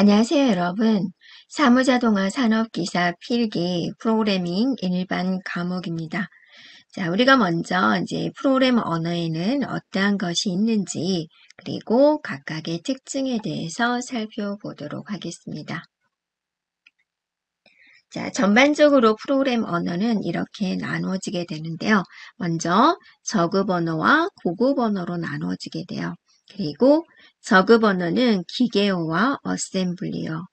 안녕하세요, 여러분. 사무자동화 산업기사 필기 프로그래밍 일반 과목입니다. 자, 우리가 먼저 이제 프로그램 언어에는 어떠한 것이 있는지, 그리고 각각의 특징에 대해서 살펴보도록 하겠습니다. 자, 전반적으로 프로그램 언어는 이렇게 나누어지게 되는데요. 먼저 저급 언어와 고급 언어로 나누어지게 돼요. 그리고 저급 언어는 기계어와 어셈블리어,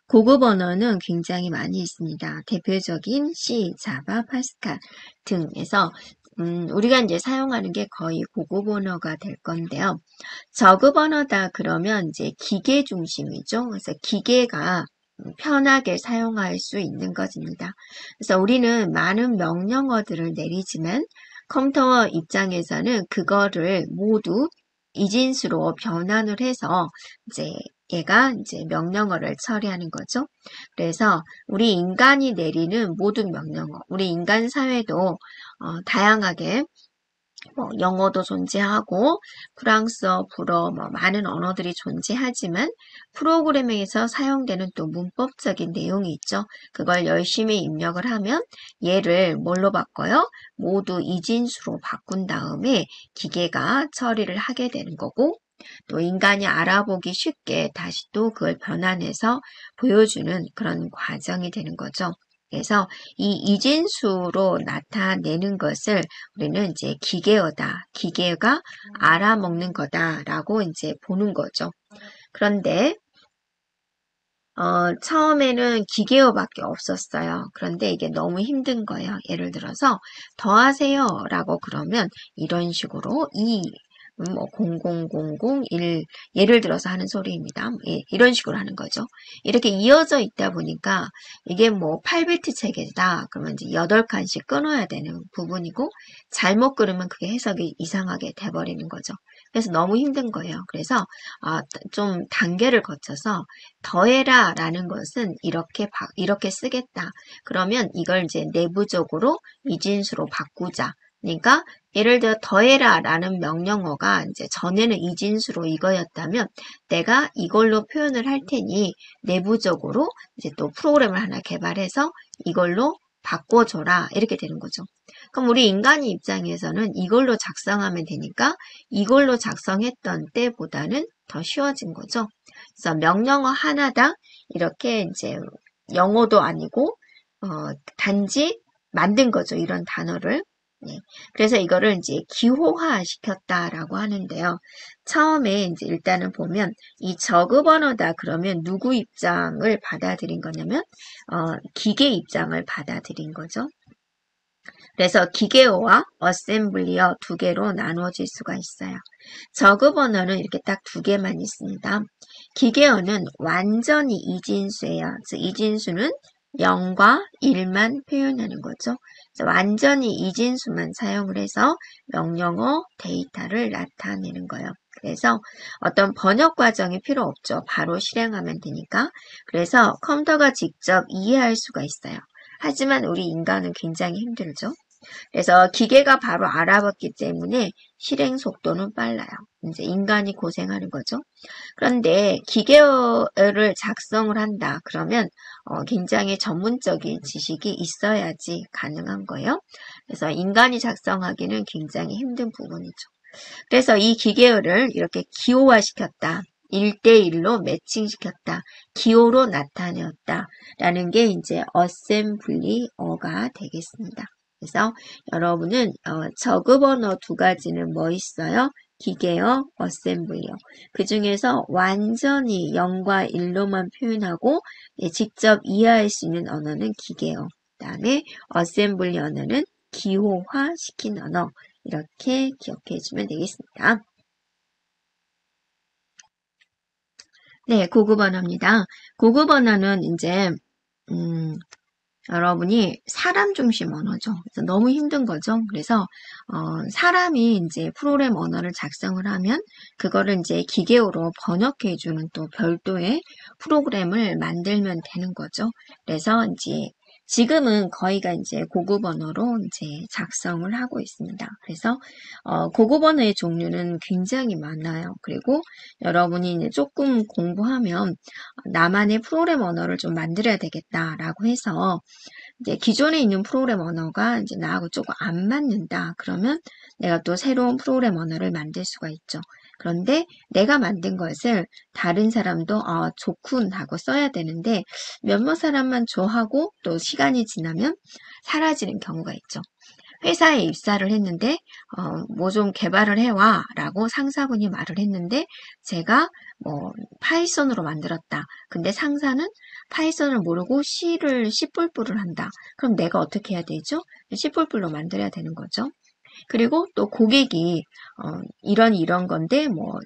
고급 언어는 굉장히 많이 있습니다. 대표적인 C, 자바, 파스칼 등에서 우리가 이제 사용하는 게 거의 고급 언어가 될 건데요. 저급 언어다 그러면 이제 기계 중심이죠. 그래서 기계가 편하게 사용할 수 있는 것입니다. 그래서 우리는 많은 명령어들을 내리지만 컴퓨터 입장에서는 그거를 모두 이진수로 변환을 해서 이제 얘가 이제 명령어를 처리하는 거죠. 그래서 우리 인간이 내리는 모든 명령어, 우리 인간 사회도 다양하게 영어도 존재하고 프랑스어, 불어, 많은 언어들이 존재하지만 프로그래밍에서 사용되는 또 문법적인 내용이 있죠. 그걸 열심히 입력을 하면 얘를 뭘로 바꿔요? 모두 이진수로 바꾼 다음에 기계가 처리를 하게 되는 거고 또 인간이 알아보기 쉽게 다시 또 그걸 변환해서 보여주는 그런 과정이 되는 거죠. 그래서 이 이진수로 나타내는 것을 우리는 이제 기계어다, 기계가 알아먹는 거다라고 이제 보는 거죠. 그런데 처음에는 기계어밖에 없었어요. 그런데 이게 너무 힘든 거예요. 예를 들어서 더하세요 라고 그러면 이런 식으로 0000 예를 들어서 하는 소리입니다. 이런 식으로 하는 거죠. 이렇게 이어져 있다 보니까 이게 8비트 체계다. 그러면 이제 8칸씩 끊어야 되는 부분이고 잘못 끊으면 그게 해석이 이상하게 돼버리는 거죠. 그래서 너무 힘든 거예요. 그래서 좀 단계를 거쳐서 더해라 라는 것은 이렇게 쓰겠다. 그러면 이걸 이제 내부적으로 이진수로 바꾸자. 그러니까 예를 들어 더해라 라는 명령어가 이제 전에는 이진수로 이거였다면 내가 이걸로 표현을 할 테니 내부적으로 이제 또 프로그램을 하나 개발해서 이걸로 바꿔줘라 이렇게 되는 거죠. 그럼 우리 인간의 입장에서는 이걸로 작성하면 되니까 이걸로 작성했던 때보다는 더 쉬워진 거죠. 그래서 명령어 하나당 이렇게 이제 영어도 아니고 단지 만든 거죠. 이런 단어를. 네. 그래서 이거를 이제 기호화 시켰다라고 하는데요. 처음에 이제 일단은 보면 이 저급 언어다 그러면 누구 입장을 받아들인 거냐면 기계 입장을 받아들인 거죠. 그래서 기계어와 어셈블리어 두 개로 나누어질 수가 있어요. 저급 언어는 이렇게 딱 두 개만 있습니다. 기계어는 완전히 이진수예요. 즉 이진수는 0과 1만 표현하는 거죠. 완전히 이진수만 사용을 해서 명령어 데이터를 나타내는 거예요. 그래서 어떤 번역 과정이 필요 없죠. 바로 실행하면 되니까. 그래서 컴퓨터가 직접 이해할 수가 있어요. 하지만 우리 인간은 굉장히 힘들죠. 그래서 기계가 바로 알아봤기 때문에 실행 속도는 빨라요. 이제 인간이 고생하는 거죠. 그런데 기계어를 작성을 한다. 그러면 굉장히 전문적인 지식이 있어야지 가능한 거예요. 그래서 인간이 작성하기는 굉장히 힘든 부분이죠. 그래서 이 기계어를 이렇게 기호화시켰다. 1대1로 매칭시켰다. 기호로 나타내었다. 라는 게 이제 어셈블리어가 되겠습니다. 그래서 여러분은 저급 언어 두 가지는 뭐 있어요? 기계어, 어셈블리어. 그 중에서 완전히 0과 1로만 표현하고 직접 이해할 수 있는 언어는 기계어. 그 다음에 어셈블리 언어는 기호화시킨 언어. 이렇게 기억해 주면 되겠습니다. 네, 고급 언어입니다. 고급 언어는 이제 여러분이 사람 중심 언어죠. 그래서 너무 힘든 거죠. 그래서 사람이 이제 프로그램 언어를 작성을 하면 그거를 이제 기계어로 번역해 주는 또 별도의 프로그램을 만들면 되는 거죠. 그래서 이제 지금은 거의가 이제 고급 언어로 이제 작성을 하고 있습니다. 그래서 고급 언어의 종류는 굉장히 많아요. 그리고 여러분이 이제 조금 공부하면 나만의 프로그램 언어를 좀 만들어야 되겠다라고 해서 이제 기존에 있는 프로그램 언어가 이제 나하고 조금 안 맞는다. 그러면 내가 또 새로운 프로그램 언어를 만들 수가 있죠. 그런데 내가 만든 것을 다른 사람도 좋군 하고 써야 되는데 몇몇 사람만 좋아하고 또 시간이 지나면 사라지는 경우가 있죠. 회사에 입사를 했는데 뭐 좀 개발을 해와 라고 상사분이 말을 했는데 제가 뭐 파이썬으로 만들었다. 근데 상사는 파이썬을 모르고 C를 C++를 한다. 그럼 내가 어떻게 해야 되죠? C++로 만들어야 되는 거죠. 그리고 또 고객이 이런 건데 뭐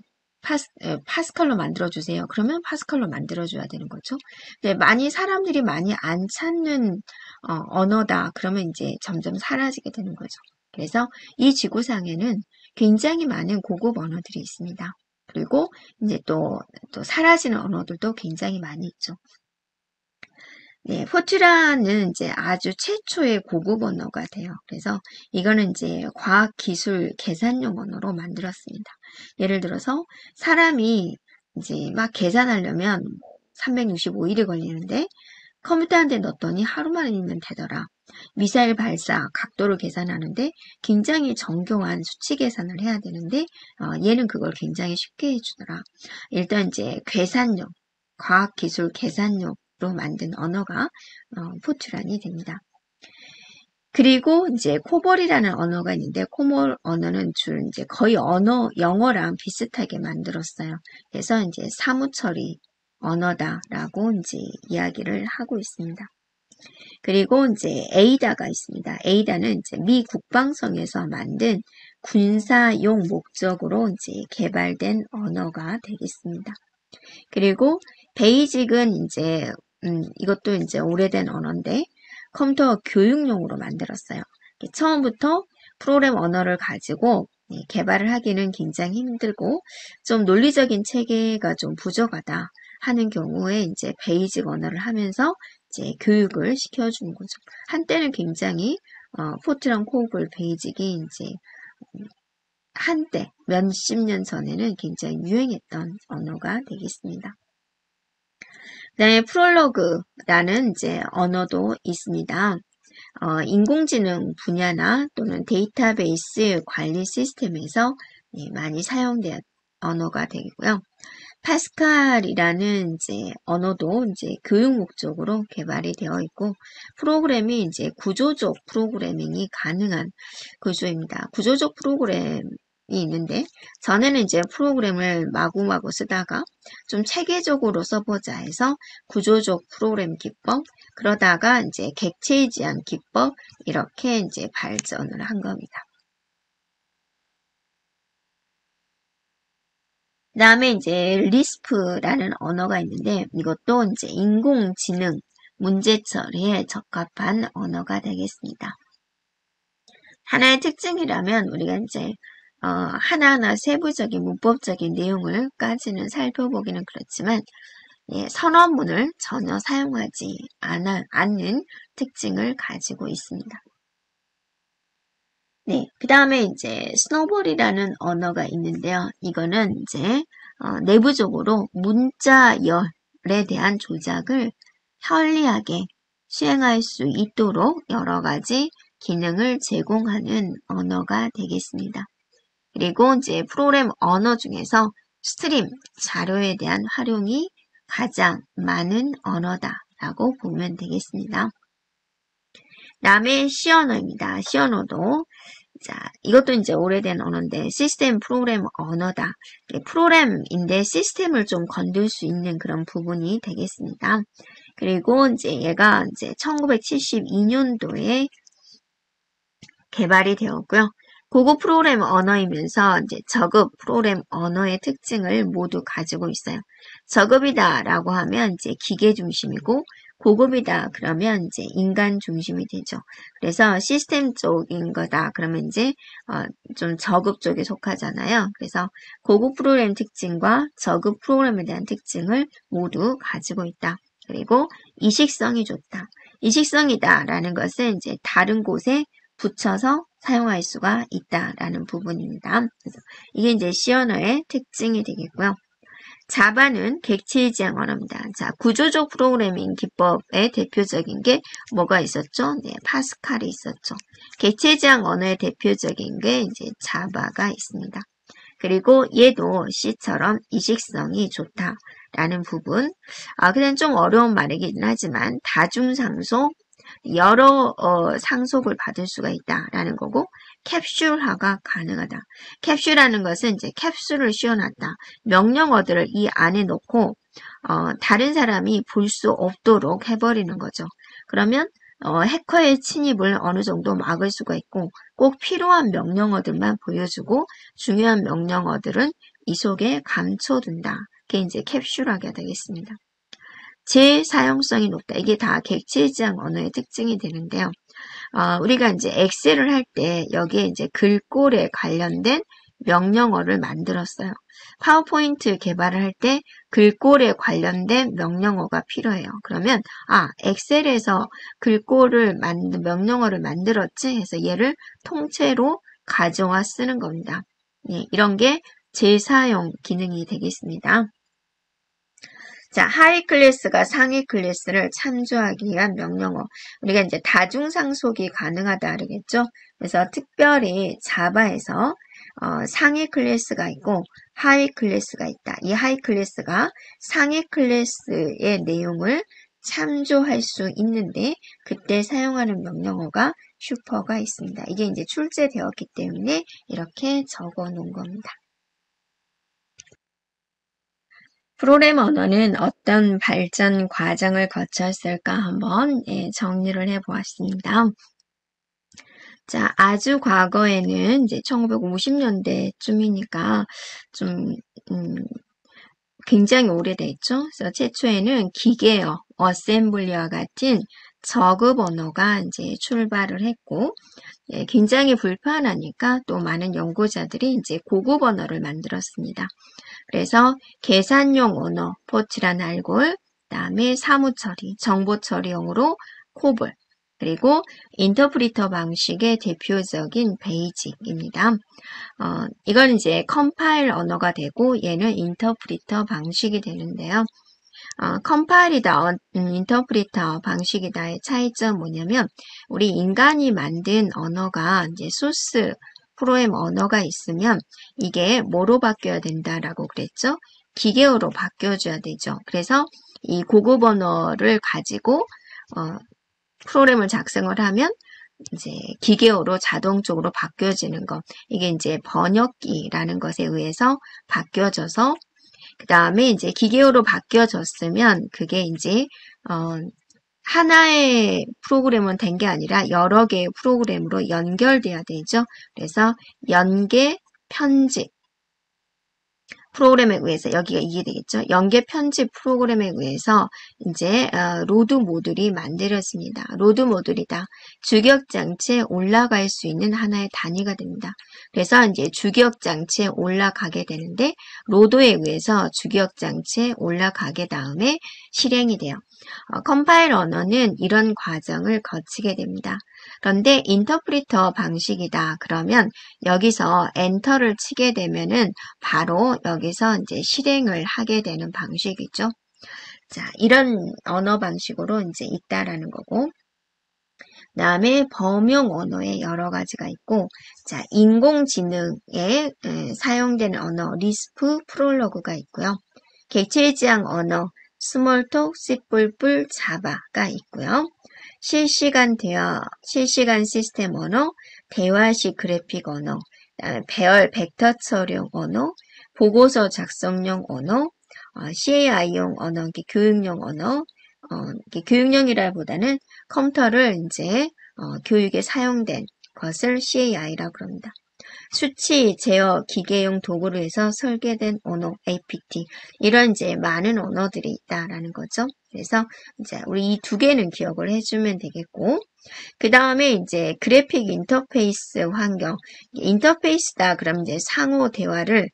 파스칼로 만들어주세요. 그러면 파스칼로 만들어줘야 되는 거죠. 근데 사람들이 많이 안 찾는 언어다. 그러면 이제 점점 사라지게 되는 거죠. 그래서 이 지구상에는 굉장히 많은 고급 언어들이 있습니다. 그리고 이제 또 사라지는 언어들도 굉장히 많이 있죠. 네, 포트라는 이제 아주 최초의 고급 언어가 돼요. 그래서 이거는 이제 과학, 기술, 계산용 언어로 만들었습니다. 예를 들어서 사람이 이제 막 계산하려면 365일이 걸리는데 컴퓨터한테 넣었더니 하루 만이면 되더라. 미사일 발사 각도를 계산하는데 굉장히 정교한 수치 계산을 해야 되는데 얘는 그걸 굉장히 쉽게 해주더라. 일단 이제 계산용, 과학, 기술, 계산용 로 만든 언어가 포트란이 됩니다. 그리고 이제 코볼이라는 언어가 있는데 코볼 언어는 줄 이제 거의 영어랑 비슷하게 만들었어요. 그래서 이제 사무처리 언어다라고 이제 이야기를 하고 있습니다. 그리고 이제 에이다가 있습니다. 에이다는 이제 미 국방성에서 만든 군사용 목적으로 이제 개발된 언어가 되겠습니다. 그리고 베이직은 이제 이것도 이제 오래된 언어인데 컴퓨터 교육용으로 만들었어요. 처음부터 프로그램 언어를 가지고 개발을 하기는 굉장히 힘들고 좀 논리적인 체계가 좀 부족하다 하는 경우에 이제 베이직 언어를 하면서 이제 교육을 시켜주는 거죠. 한때는 굉장히 포트랑 코볼 베이직이 이제 한때 몇십 년 전에는 굉장히 유행했던 언어가 되겠습니다. 그다음에 프롤로그라는 이제 언어도 있습니다. 인공지능 분야나 또는 데이터베이스 관리 시스템에서 많이 사용된 언어가 되고요. 파스칼이라는 이제 언어도 이제 교육 목적으로 개발이 되어 있고 프로그램이 이제 구조적 프로그래밍이 가능한 구조입니다. 구조적 프로그램이 있는데 전에는 이제 프로그램을 마구마구 쓰다가 좀 체계적으로 써보자 해서 구조적 프로그램 기법 그러다가 이제 객체의 지향 기법 이렇게 이제 발전을 한 겁니다. 그 다음에 이제 리스프라는 언어가 있는데 이것도 이제 인공지능 문제 처리에 적합한 언어가 되겠습니다. 하나의 특징이라면 우리가 이제 하나하나 세부적인 문법적인 내용을까지는 살펴보기는 그렇지만 선언문을 전혀 사용하지 않는 특징을 가지고 있습니다. 네, 그 다음에 이제 스노볼이라는 언어가 있는데요. 이거는 이제 내부적으로 문자열에 대한 조작을 편리하게 수행할 수 있도록 여러 가지 기능을 제공하는 언어가 되겠습니다. 그리고 이제 프로그램 언어 중에서 스트림 자료에 대한 활용이 가장 많은 언어다라고 보면 되겠습니다. 다음에 C 언어입니다. C 언어도 자, 이것도 이제 오래된 언어인데 시스템 프로그램 언어다. 프로그램인데 시스템을 좀 건들 수 있는 그런 부분이 되겠습니다. 그리고 이제 얘가 이제 1972년도에 개발이 되었고요. 고급 프로그램 언어이면서 이제 저급 프로그램 언어의 특징을 모두 가지고 있어요. 저급이다라고 하면 이제 기계 중심이고 고급이다 그러면 이제 인간 중심이 되죠. 그래서 시스템 쪽인 거다 그러면 이제 좀 저급 쪽에 속하잖아요. 그래서 고급 프로그램 특징과 저급 프로그램에 대한 특징을 모두 가지고 있다. 그리고 이식성이 좋다. 이식성이다라는 것은 이제 다른 곳에 붙여서 사용할 수가 있다라는 부분입니다. 그래서 이게 이제 C 언어의 특징이 되겠고요. 자바는 객체지향 언어입니다. 자, 구조적 프로그래밍 기법의 대표적인 게 뭐가 있었죠? 네, 파스칼이 있었죠. 객체지향 언어의 대표적인 게 이제 자바가 있습니다. 그리고 얘도 C처럼 이식성이 좋다라는 부분. 그냥 좀 어려운 말이긴 하지만 다중상속, 여러 상속을 받을 수가 있다라는 거고 캡슐화가 가능하다. 캡슐이라는 것은 이제 캡슐을 씌워놨다. 명령어들을 이 안에 넣고 다른 사람이 볼 수 없도록 해버리는 거죠. 그러면 해커의 침입을 어느 정도 막을 수가 있고 꼭 필요한 명령어들만 보여주고 중요한 명령어들은 이 속에 감춰둔다. 그게 이제 캡슐화가 되겠습니다. 재사용성이 높다. 이게 다 객체지향 언어의 특징이 되는데요. 우리가 이제 엑셀을 할 때 여기에 이제 글꼴에 관련된 명령어를 만들었어요. 파워포인트 개발을 할 때 글꼴에 관련된 명령어가 필요해요. 그러면 엑셀에서 명령어를 만들었지 해서 얘를 통째로 가져와 쓰는 겁니다. 네, 이런 게 재사용 기능이 되겠습니다. 자, 하위 클래스가 상위 클래스를 참조하기 위한 명령어. 우리가 이제 다중상속이 가능하다 그러겠죠? 그래서 특별히 자바에서 상위 클래스가 있고 하위 클래스가 있다. 이 하위 클래스가 상위 클래스의 내용을 참조할 수 있는데 그때 사용하는 명령어가 슈퍼가 있습니다. 이게 이제 출제되었기 때문에 이렇게 적어 놓은 겁니다. 프로그래머 언어는 어떤 발전 과정을 거쳤을까 한번 정리를 해보았습니다. 자, 아주 과거에는 이제 1950년대쯤이니까 좀 굉장히 오래됐죠. 그래서 최초에는 기계어, 어셈블리와 같은 저급 언어가 이제 출발을 했고, 굉장히 불편하니까 또 많은 연구자들이 이제 고급 언어를 만들었습니다. 그래서 계산용 언어, 포트란 알골, 그다음에 사무 처리, 정보 처리용으로 코볼, 그리고 인터프리터 방식의 대표적인 베이직입니다. 이건 이제 컴파일 언어가 되고 얘는 인터프리터 방식이 되는데요. 컴파일이다, 인터프리터 방식이다의 차이점 뭐냐면 우리 인간이 만든 언어가 이제 소스 프로그램 언어가 있으면 이게 뭐로 바뀌어야 된다라고 그랬죠? 기계어로 바뀌어줘야 되죠. 그래서 이 고급 언어를 가지고 프로그램을 작성을 하면 이제 기계어로 자동적으로 바뀌어지는 것. 이게 이제 번역기라는 것에 의해서 바뀌어져서 그 다음에 이제 기계어로 바뀌어졌으면 그게 이제 하나의 프로그램은 된 게 아니라 여러 개의 프로그램으로 연결돼야 되죠. 그래서 연계 편집 프로그램에 의해서 여기가 이게 되겠죠. 연계 편집 프로그램에 의해서 이제 로드 모듈이 만들어집니다. 로드 모듈이다. 주격 장치에 올라갈 수 있는 하나의 단위가 됩니다. 그래서 이제 주격 장치에 올라가게 되는데 로드에 의해서 주격 장치에 올라가게 다음에 실행이 돼요. 컴파일 언어는 이런 과정을 거치게 됩니다. 그런데 인터프리터 방식이다. 그러면 여기서 엔터를 치게 되면은 바로 여기서 이제 실행을 하게 되는 방식이죠. 자, 이런 언어 방식으로 이제 있다라는 거고. 그다음에 범용 언어에 여러 가지가 있고, 자, 인공지능에 사용되는 언어 리스프 프롤로그가 있고요. 객체지향 언어 스몰톡, C++, 자바가 있고요. 실시간 시스템 언어, 대화식 그래픽 언어, 그다음에 배열 벡터 처리용 언어, 보고서 작성용 언어, CAI용 언어, 교육용 언어, 교육용이라기보다는 컴퓨터를 이제 교육에 사용된 것을 CAI라고 합니다. 수치, 제어, 기계용 도구로 해서 설계된 언어, APT. 이런 이제 많은 언어들이 있다라는 거죠. 그래서 이제 우리 이 두 개는 기억을 해주면 되겠고, 그 다음에 이제 그래픽 인터페이스 환경. 인터페이스다. 그럼 이제 상호 대화를,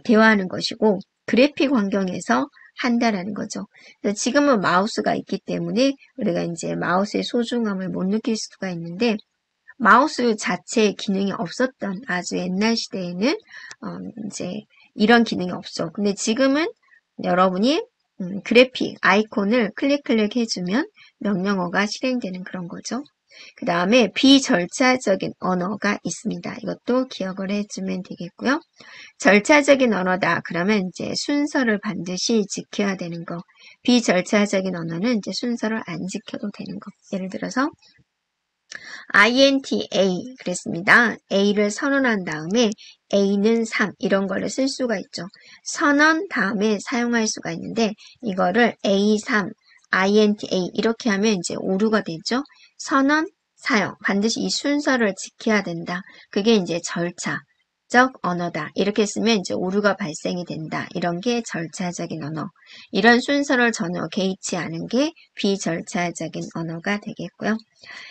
대화하는 것이고, 그래픽 환경에서 한다라는 거죠. 그래서 지금은 마우스가 있기 때문에 우리가 이제 마우스의 소중함을 못 느낄 수가 있는데 마우스 자체의 기능이 없었던 아주 옛날 시대에는 이제 이런 기능이 없죠. 근데 지금은 여러분이 그래픽 아이콘을 클릭 해주면 명령어가 실행되는 그런 거죠. 그 다음에 비절차적인 언어가 있습니다. 이것도 기억을 해주면 되겠고요. 절차적인 언어다. 그러면 이제 순서를 반드시 지켜야 되는 거. 비절차적인 언어는 이제 순서를 안 지켜도 되는 거. 예를 들어서 INTA 그랬습니다. A를 선언한 다음에 A는 3 이런 거를 쓸 수가 있죠. 선언 다음에 사용할 수가 있는데 이거를 A3, INTA 이렇게 하면 이제 오류가 되죠. 선언, 사용 반드시 이 순서를 지켜야 된다. 그게 이제 절차적 언어다. 이렇게 쓰면 이제 오류가 발생이 된다. 이런 게 절차적인 언어. 이런 순서를 전혀 개의치 않은 게 비절차적인 언어가 되겠고요.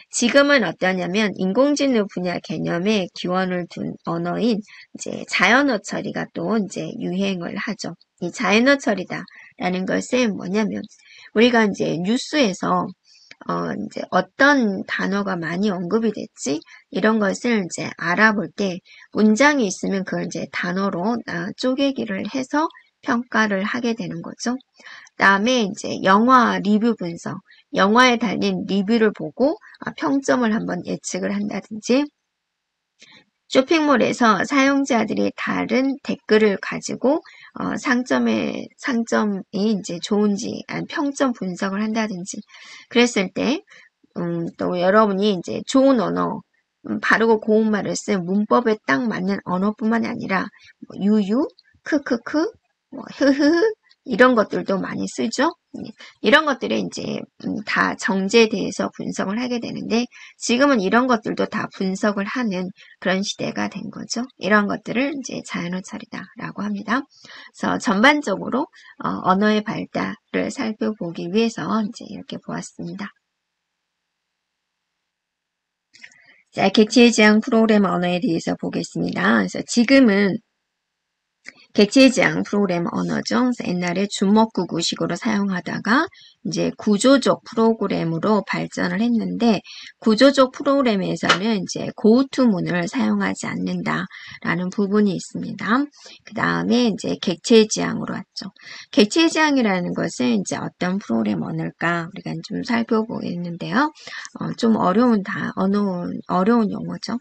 지금은 어떠냐면 인공지능 분야 개념에 기원을 둔 언어인 이제 자연어 처리가 또 이제 유행을 하죠. 이 자연어 처리다라는 것은 뭐냐면 우리가 이제 뉴스에서 이제 어떤 단어가 많이 언급이 됐지 이런 것을 이제 알아볼 때 문장이 있으면 그걸 이제 단어로 쪼개기를 해서 평가를 하게 되는 거죠. 그다음에 이제 영화 리뷰 분석, 영화에 달린 리뷰를 보고 평점을 한번 예측을 한다든지 쇼핑몰에서 사용자들이 다른 댓글을 가지고 상점이 이제 좋은지 아니면 평점 분석을 한다든지 그랬을 때 또 여러분이 이제 좋은 언어 바르고 고운 말을 쓴 문법에 딱 맞는 언어뿐만 아니라 뭐 유유, 크크크, 뭐 흐흐흐 이런 것들도 많이 쓰죠. 이런 것들에 이제 다 정제에 대해서 분석을 하게 되는데 지금은 이런 것들도 다 분석을 하는 그런 시대가 된 거죠. 이런 것들을 이제 자연어 처리다라고 합니다. 그래서 전반적으로 언어의 발달을 살펴보기 위해서 이제 이렇게 보았습니다. 자, 객체의 지향 프로그램 언어에 대해서 보겠습니다. 그래서 지금은 객체의 지향 프로그램 언어죠. 옛날에 주먹구구식으로 사용하다가 이제 구조적 프로그램으로 발전을 했는데 구조적 프로그램에서는 이제 고투문을 사용하지 않는다라는 부분이 있습니다. 그 다음에 이제 객체의 지향으로 왔죠. 객체의 지향이라는 것은 이제 어떤 프로그램 언어일까 우리가 좀 살펴보겠는데요. 좀 어려운 용어죠.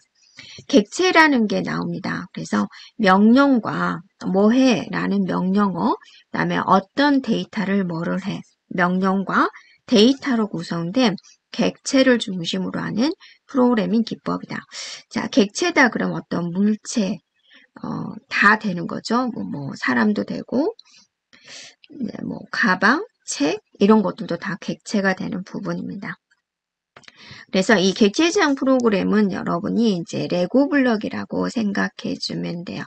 객체라는 게 나옵니다. 그래서 명령과 뭐해 라는 명령어, 그 다음에 어떤 데이터를 뭐를 해, 명령과 데이터로 구성된 객체를 중심으로 하는 프로그래밍 기법이다. 자, 객체다 그럼 어떤 물체, 다 되는 거죠. 뭐 사람도 되고, 뭐 가방, 책 이런 것들도 다 객체가 되는 부분입니다. 그래서 이 객체 지향 프로그램은 여러분이 이제 레고 블럭이라고 생각해 주면 돼요.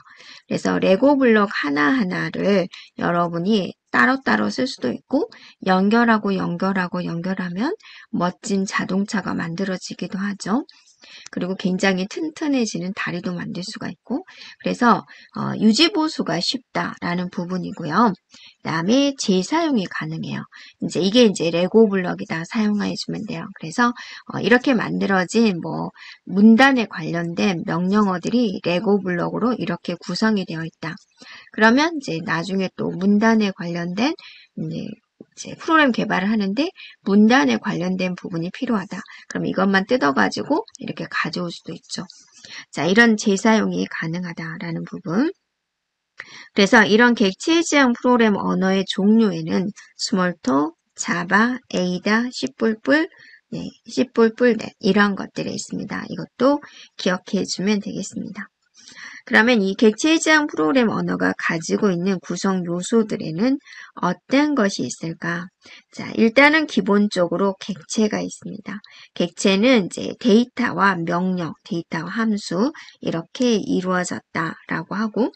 그래서 레고 블럭 하나하나를 여러분이 따로따로 쓸 수도 있고 연결하면 멋진 자동차가 만들어지기도 하죠. 그리고 굉장히 튼튼해지는 다리도 만들 수가 있고 그래서 유지보수가 쉽다라는 부분이고요. 그 다음에 재사용이 가능해요. 이게 이제 레고 블럭이다 사용해 주면 돼요. 그래서 이렇게 만들어진 뭐 문단에 관련된 명령어들이 레고 블럭으로 이렇게 구성이 되어 있다. 그러면 이제 나중에 또 문단에 관련된 이제 프로그램 개발을 하는데 문단에 관련된 부분이 필요하다. 그럼 이것만 뜯어가지고 이렇게 가져올 수도 있죠. 자, 이런 재사용이 가능하다라는 부분. 그래서 이런 객체 지향 프로그램 언어의 종류에는 스몰톡, 자바, 에이다, C++, C++, 이런 것들이 있습니다. 이것도 기억해 주면 되겠습니다. 그러면 이 객체 지향 프로그램 언어가 가지고 있는 구성 요소들에는 어떤 것이 있을까? 자, 일단은 기본적으로 객체가 있습니다. 객체는 이제 데이터와 명령, 데이터와 함수 이렇게 이루어졌다라고 하고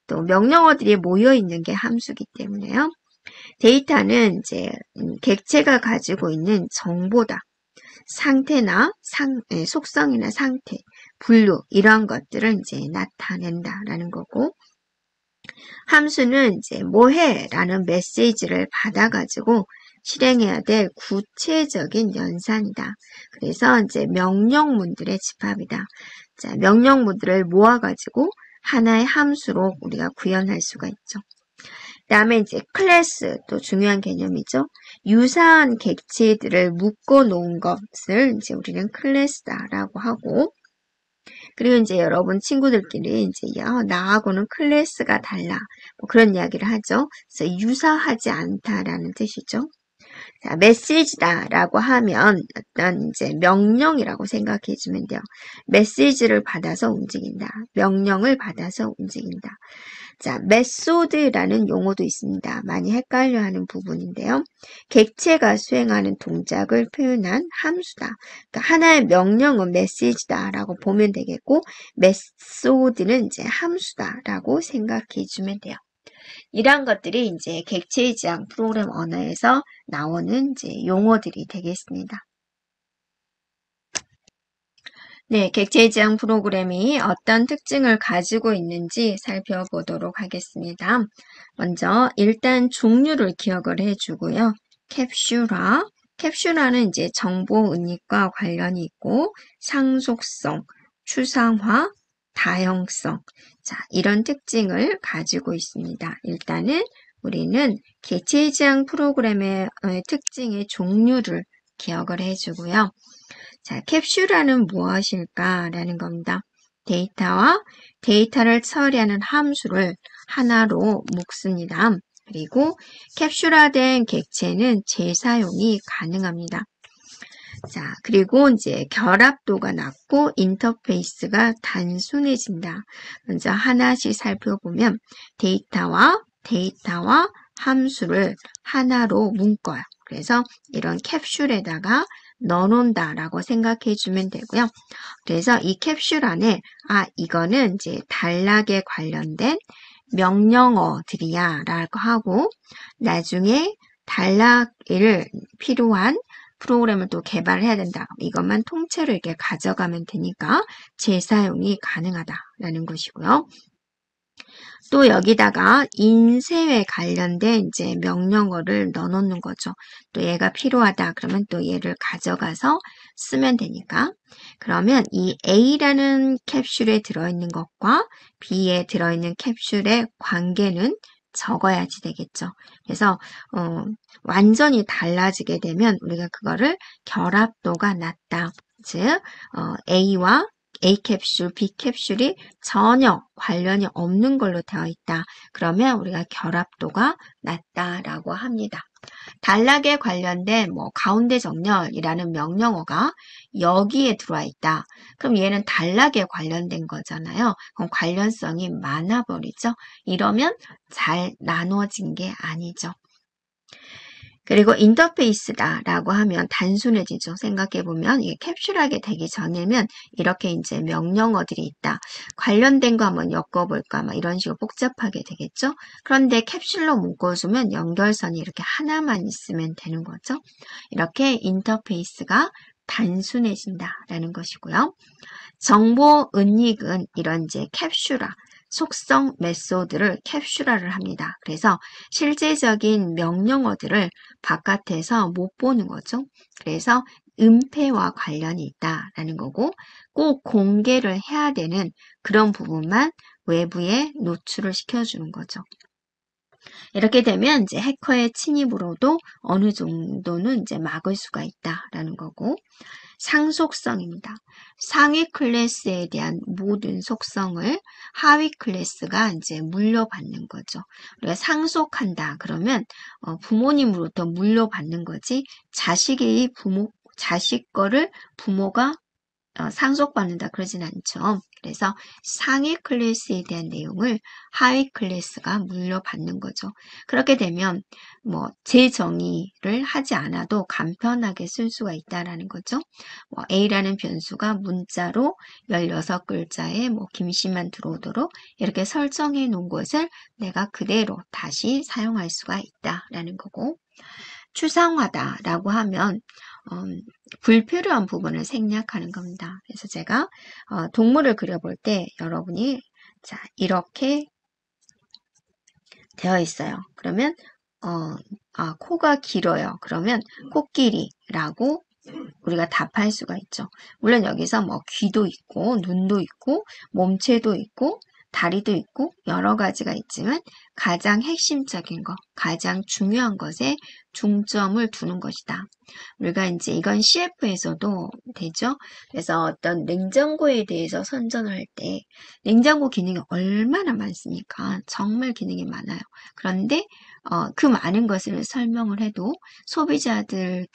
또 명령어들이 모여 있는 게 함수기 때문에요. 데이터는 이제 객체가 가지고 있는 정보다. 상태나 속성이나 상태, 분류 이런 것들을 이제 나타낸다라는 거고 함수는 이제 뭐해? 라는 메시지를 받아가지고 실행해야 될 구체적인 연산이다. 그래서 이제 명령문들의 집합이다. 자, 명령문들을 모아가지고 하나의 함수로 우리가 구현할 수가 있죠. 다음에 이제 클래스, 또 중요한 개념이죠. 유사한 객체들을 묶어 놓은 것을 이제 우리는 클래스다라고 하고, 그리고 이제 여러분 친구들끼리 이제 나하고는 클래스가 달라, 뭐 그런 이야기를 하죠. 그래서 유사하지 않다라는 뜻이죠. 자, 메시지다라고 하면 어떤 이제 명령이라고 생각해 주면 돼요. 메시지를 받아서 움직인다. 명령을 받아서 움직인다. 자, 메소드라는 용어도 있습니다. 많이 헷갈려하는 부분인데요. 객체가 수행하는 동작을 표현한 함수다. 그러니까 하나의 명령은 메시지다라고 보면 되겠고, 메소드는 이제 함수다라고 생각해 주면 돼요. 이러한 것들이 이제 객체의 지향 프로그램 언어에서 나오는 이제 용어들이 되겠습니다. 네, 객체의 지향 프로그램이 어떤 특징을 가지고 있는지 살펴보도록 하겠습니다. 먼저 일단 종류를 기억을 해주고요. 캡슐화는 이제 정보 은닉과 관련이 있고 상속성, 추상화, 다형성, 자, 이런 특징을 가지고 있습니다. 일단은 우리는 객체의 지향 프로그램의 특징의 종류를 기억을 해주고요. 자, 캡슐화는 무엇일까라는 겁니다. 데이터를 처리하는 함수를 하나로 묶습니다. 그리고 캡슐화된 객체는 재사용이 가능합니다. 자, 그리고 이제 결합도가 낮고 인터페이스가 단순해진다. 먼저 하나씩 살펴보면 데이터와 함수를 하나로 묶어요. 그래서 이런 캡슐에다가 넣어놓는다라고 생각해 주면 되고요. 그래서 이 캡슐 안에 이거는 이제 단락에 관련된 명령어들이야 라고 하고 나중에 단락을 필요한 프로그램을 또 개발해야 된다. 이것만 통째로 이렇게 가져가면 되니까 재사용이 가능하다라는 것이고요. 또 여기다가 인쇄에 관련된 이제 명령어를 넣어놓는 거죠. 또 얘가 필요하다 그러면 또 얘를 가져가서 쓰면 되니까. 그러면 이 A라는 캡슐에 들어있는 것과 B에 들어있는 캡슐의 관계는 적어야지 되겠죠. 그래서 완전히 달라지게 되면 우리가 그거를 결합도가 낮다. 즉 A와 A 캡슐, B 캡슐이 전혀 관련이 없는 걸로 되어 있다. 그러면 우리가 결합도가 낮다라고 합니다. 단락에 관련된 가운데 정렬이라는 명령어가 여기에 들어와 있다. 그럼 얘는 단락에 관련된 거잖아요. 그럼 관련성이 많아버리죠. 이러면 잘 나눠진 게 아니죠. 그리고 인터페이스다라고 하면 단순해지죠. 생각해보면 이게 캡슐하게 되기 전에는 이렇게 이제 명령어들이 있다. 관련된 거 한번 엮어볼까 막 이런 식으로 복잡하게 되겠죠. 그런데 캡슐로 묶어주면 연결선이 이렇게 하나만 있으면 되는 거죠. 이렇게 인터페이스가 단순해진다라는 것이고요. 정보 은닉은 이런 이제 캡슐화, 속성 메소드를 캡슐화를 합니다. 그래서 실제적인 명령어들을 바깥에서 못 보는 거죠. 그래서 은폐와 관련이 있다라는 거고 꼭 공개를 해야 되는 그런 부분만 외부에 노출을 시켜주는 거죠. 이렇게 되면 이제 해커의 침입으로도 어느 정도는 이제 막을 수가 있다라는 거고 상속성입니다. 상위 클래스에 대한 모든 속성을 하위 클래스가 이제 물려받는 거죠. 우리가 상속한다 그러면 부모님으로부터 물려받는 거지 자식 거를 부모가 상속받는다 그러진 않죠. 그래서 상위 클래스에 대한 내용을 하위 클래스가 물려받는 거죠. 그렇게 되면 재정의를 하지 않아도 간편하게 쓸 수가 있다라는 거죠. A라는 변수가 문자로 16글자에 김씨만 들어오도록 이렇게 설정해 놓은 것을 내가 그대로 다시 사용할 수가 있다라는 거고 추상화다라고 하면 불필요한 부분을 생략하는 겁니다. 그래서 제가 동물을 그려볼 때 여러분이 자 이렇게 되어 있어요. 그러면 코가 길어요. 그러면 코끼리라고 우리가 답할 수가 있죠. 물론 여기서 뭐 귀도 있고 눈도 있고 몸체도 있고 다리도 있고 여러 가지가 있지만 가장 핵심적인 것, 가장 중요한 것에 중점을 두는 것이다. 우리가 이제 이건 CF에서도 되죠. 그래서 어떤 냉장고에 대해서 선전을 할 때 냉장고 기능이 얼마나 많습니까? 정말 기능이 많아요. 그런데 그 많은 것을 설명을 해도 소비자들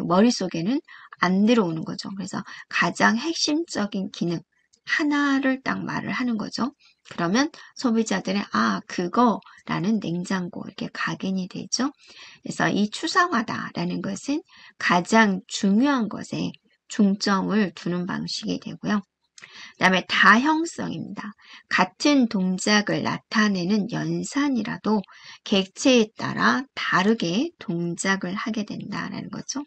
머릿속에는 안 들어오는 거죠. 그래서 가장 핵심적인 기능 하나를 딱 말을 하는 거죠. 그러면 소비자들의 그거라는 냉장고 이렇게 각인이 되죠. 그래서 이 추상화다라는 것은 가장 중요한 것에 중점을 두는 방식이 되고요. 그 다음에 다형성입니다. 같은 동작을 나타내는 연산이라도 객체에 따라 다르게 동작을 하게 된다라는 거죠.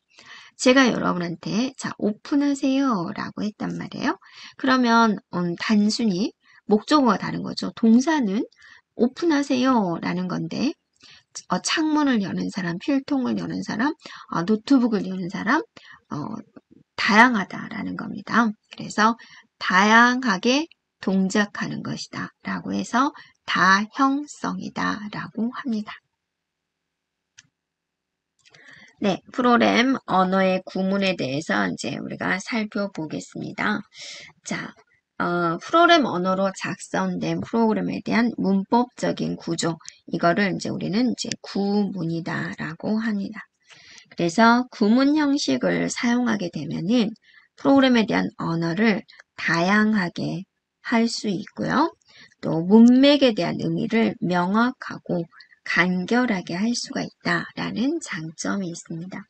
제가 여러분한테 자 오픈하세요 라고 했단 말이에요. 그러면 단순히 목적어가 다른 거죠. 동사는 오픈하세요 라는 건데 창문을 여는 사람, 필통을 여는 사람, 노트북을 여는 사람, 다양하다라는 겁니다. 그래서 다양하게 동작하는 것이다 라고 해서 다형성이다 라고 합니다. 네, 프로그램 언어의 구문에 대해서 이제 우리가 살펴보겠습니다. 자, 프로그램 언어로 작성된 프로그램에 대한 문법적인 구조, 이거를 이제 우리는 이제 구문이다라고 합니다. 그래서 구문 형식을 사용하게 되면은 프로그램에 대한 언어를 다양하게 할 수 있고요. 또 문맥에 대한 의미를 명확하고 간결하게 할 수가 있다라는 장점이 있습니다.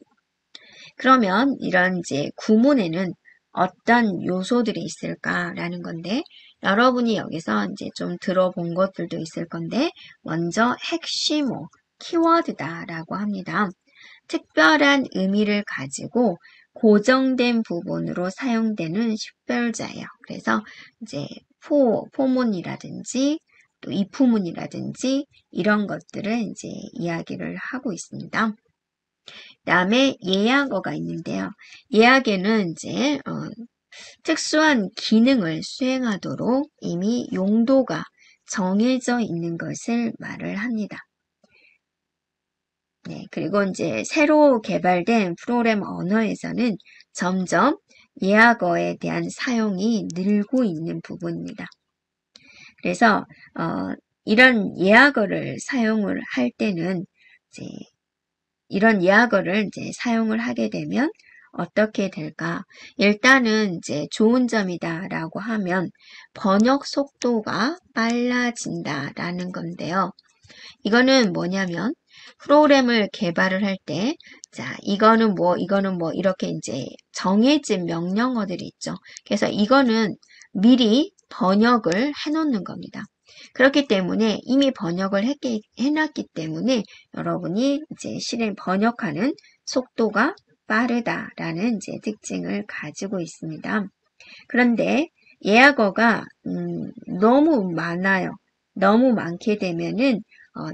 그러면 이런 이제 구문에는 어떤 요소들이 있을까라는 건데 여러분이 여기서 이제 좀 들어본 것들도 있을 건데 먼저 핵심어, 키워드다라고 합니다. 특별한 의미를 가지고 고정된 부분으로 사용되는 식별자예요. 그래서 이제 포문이라든지 또 이푸문이라든지 이런 것들을 이제 이야기를 하고 있습니다. 다음에 예약어가 있는데요. 예약에는 이제 특수한 기능을 수행하도록 이미 용도가 정해져 있는 것을 말을 합니다. 네, 그리고 이제 새로 개발된 프로그램 언어에서는 점점 예약어에 대한 사용이 늘고 있는 부분입니다. 그래서 이런 예약어를 사용을 할 때는 이제 이런 예약어를 이제 사용을 하게 되면 어떻게 될까? 일단은 이제 좋은 점이다라고 하면 번역 속도가 빨라진다라는 건데요. 이거는 뭐냐면 프로그램을 개발을 할 때, 자, 이거는 뭐, 이렇게 이제 정해진 명령어들이 있죠. 그래서 이거는 미리 번역을 해놓는 겁니다. 그렇기 때문에 이미 번역을 해놨기 때문에 여러분이 이제 번역하는 속도가 빠르다라는 이제 특징을 가지고 있습니다. 그런데 예약어가 너무 많아요. 너무 많게 되면은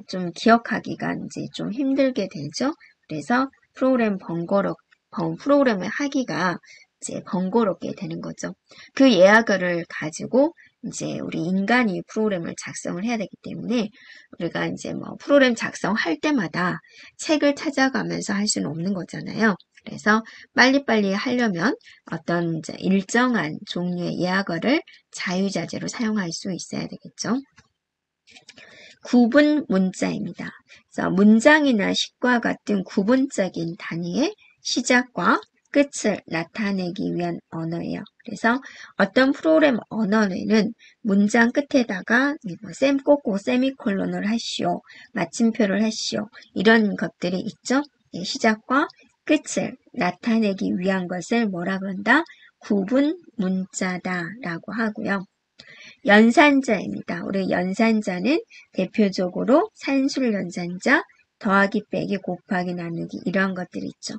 좀 기억하기가 이제 좀 힘들게 되죠. 그래서 프로그램을 하기가 이제 번거롭게 되는 거죠. 그 예약어를 가지고 이제 우리 인간이 프로그램을 작성을 해야 되기 때문에 우리가 이제 뭐 프로그램 작성할 때마다 책을 찾아가면서 할 수는 없는 거잖아요. 그래서 빨리빨리 하려면 어떤 이제 일정한 종류의 예약어를 자유자재로 사용할 수 있어야 되겠죠. 구분 문자입니다. 그래서 문장이나 식과 같은 구분적인 단위의 시작과 끝을 나타내기 위한 언어예요. 그래서 어떤 프로그램 언어에는 문장 끝에다가 셈 꽂고 세미콜론을 하시오, 마침표를 하시오 이런 것들이 있죠. 시작과 끝을 나타내기 위한 것을 뭐라 그런다? 구분 문자다라고 하고요. 연산자입니다. 우리 연산자는 대표적으로 산술 연산자, 더하기 빼기 곱하기 나누기 이런 것들이 있죠.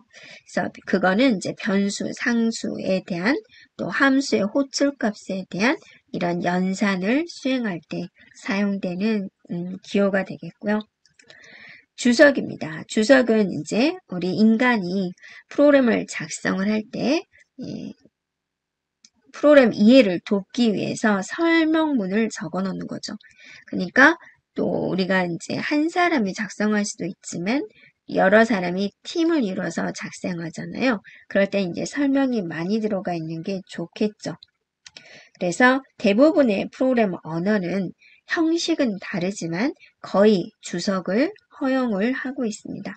그래서 그거는 이제 변수, 상수에 대한 또 함수의 호출값에 대한 이런 연산을 수행할 때 사용되는 기호가 되겠고요. 주석입니다. 주석은 이제 우리 인간이 프로그램을 작성을 할 때 프로그램 이해를 돕기 위해서 설명문을 적어 놓는 거죠. 그러니까 또 우리가 이제 한 사람이 작성할 수도 있지만 여러 사람이 팀을 이뤄서 작성하잖아요. 그럴 때 이제 설명이 많이 들어가 있는 게 좋겠죠. 그래서 대부분의 프로그램 언어는 형식은 다르지만 거의 주석을 허용을 하고 있습니다.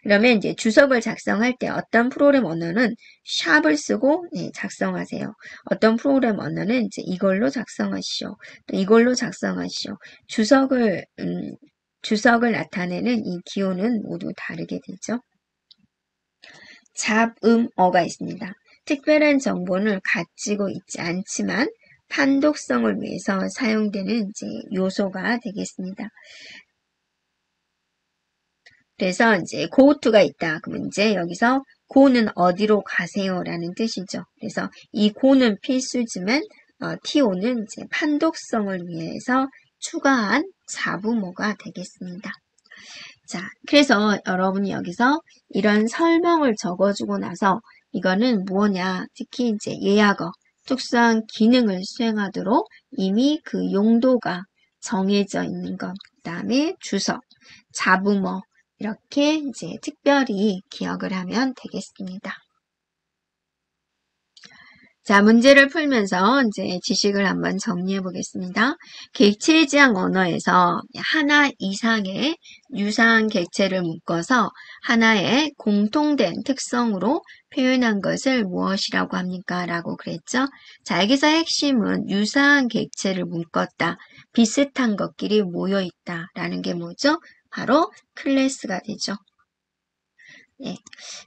그러면 이제 주석을 작성할 때 어떤 프로그램 언어는 샵을 쓰고 작성하세요. 어떤 프로그램 언어는 이제 이걸로 작성하시오. 또 이걸로 작성하시오. 주석을 나타내는 이 기호는 모두 다르게 되죠. 잡음어가 있습니다. 특별한 정보를 가지고 있지 않지만 판독성을 위해서 사용되는 이제 요소가 되겠습니다. 그래서 이제 go to가 있다. 그러면 이제 여기서 go는 어디로 가세요? 라는 뜻이죠. 그래서 이 go는 필수지만 to는 이제 판독성을 위해서 추가한 잡음어가 되겠습니다. 자, 그래서 여러분이 여기서 이런 설명을 적어주고 나서 이거는 뭐냐, 특히 이제 예약어, 특수한 기능을 수행하도록 이미 그 용도가 정해져 있는 것, 그 다음에 주석, 잡음어, 이렇게 이제 특별히 기억을 하면 되겠습니다. 자, 문제를 풀면서 이제 지식을 한번 정리해 보겠습니다. 객체 지향 언어에서 하나 이상의 유사한 객체를 묶어서 하나의 공통된 특성으로 표현한 것을 무엇이라고 합니까? 라고 그랬죠. 자, 여기서 핵심은 유사한 객체를 묶었다. 비슷한 것끼리 모여있다. 라는 게 뭐죠? 바로 클래스가 되죠. 네.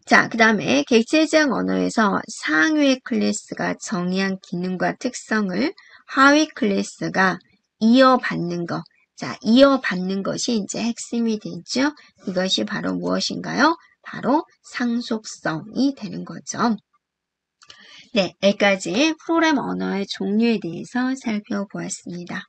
자, 그 다음에 객체 지향 언어에서 상위 클래스가 정의한 기능과 특성을 하위 클래스가 이어받는 것. 자, 이어받는 것이 이제 핵심이 되죠. 이것이 바로 무엇인가요? 바로 상속성이 되는 거죠. 네, 여기까지 프로그램 언어의 종류에 대해서 살펴보았습니다.